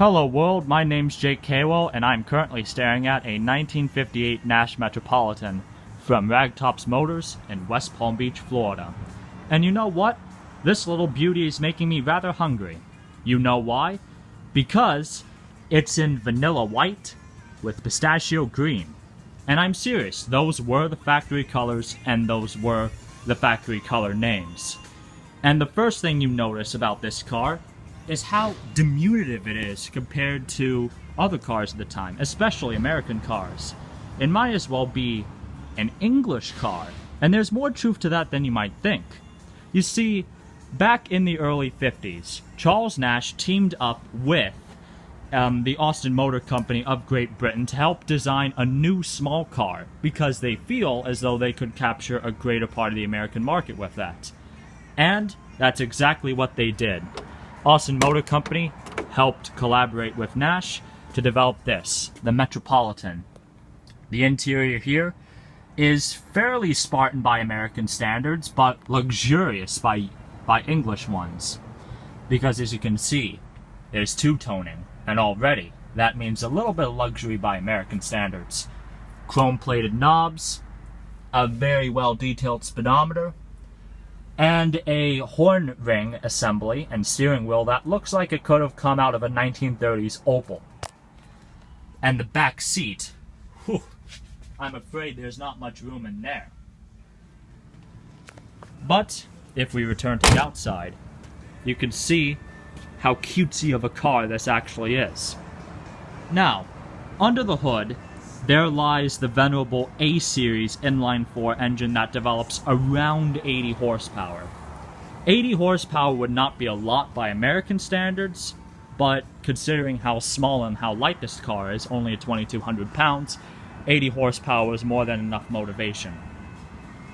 Hello world, my name's Jake Kaywell, and I'm currently staring at a 1958 Nash Metropolitan from Ragtop's Motors in West Palm Beach, Florida. And you know what? This little beauty is making me rather hungry. You know why? Because it's in vanilla white with pistachio green. And I'm serious, those were the factory colors and those were the factory color names. And the first thing you notice about this car is how diminutive it is compared to other cars at the time, especially American cars. It might as well be an English car, and there's more truth to that than you might think. You see, back in the early 50s, Charles Nash teamed up with the Austin Motor Company of Great Britain to help design a new small car, because they feel as though they could capture a greater part of the American market with that. And that's exactly what they did. Austin Motor Company helped collaborate with Nash to develop this, the Metropolitan. The interior here is fairly Spartan by American standards, but luxurious by English ones. Because as you can see, there's two-toning, and already that means a little bit of luxury by American standards. Chrome-plated knobs, a very well-detailed speedometer, and a horn ring assembly and steering wheel that looks like it could have come out of a 1930s Opel. And the back seat, whew, I'm afraid there's not much room in there. But if we return to the outside, you can see how cutesy of a car this actually is. Now, under the hood, there lies the venerable A-Series inline-4 engine that develops around 80 horsepower. 80 horsepower would not be a lot by American standards, but considering how small and how light this car is, only at 2,200 pounds, 80 horsepower is more than enough motivation.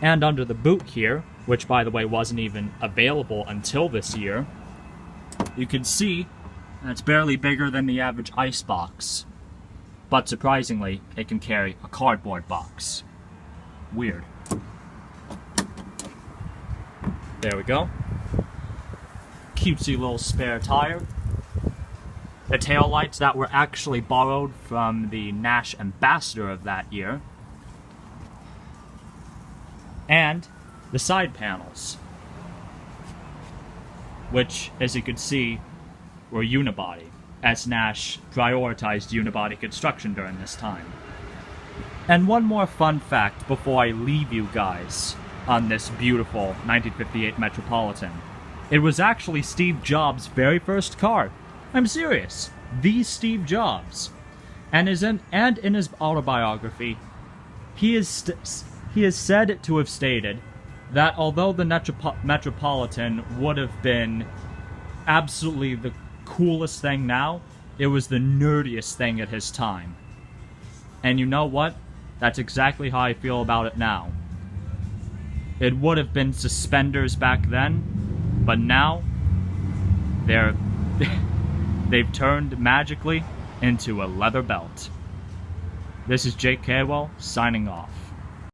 And under the boot here, which by the way wasn't even available until this year, you can see that it's barely bigger than the average icebox. But surprisingly, it can carry a cardboard box. Weird. There we go. Cutesy little spare tire. The taillights that were actually borrowed from the Nash Ambassador of that year. And the side panels, which, as you can see, were unibody, as Nash prioritized unibody construction during this time. And one more fun fact before I leave you guys on this beautiful 1958 Metropolitan. It was actually Steve Jobs' very first car. I'm serious. The Steve Jobs. And in his autobiography, he is said to have stated that although the Metropolitan would have been absolutely the coolest thing now, it was the nerdiest thing at his time. And you know what? That's exactly how I feel about it now. It would have been suspenders back then, but now they've turned magically into a leather belt. This is Jake Kaywell signing off.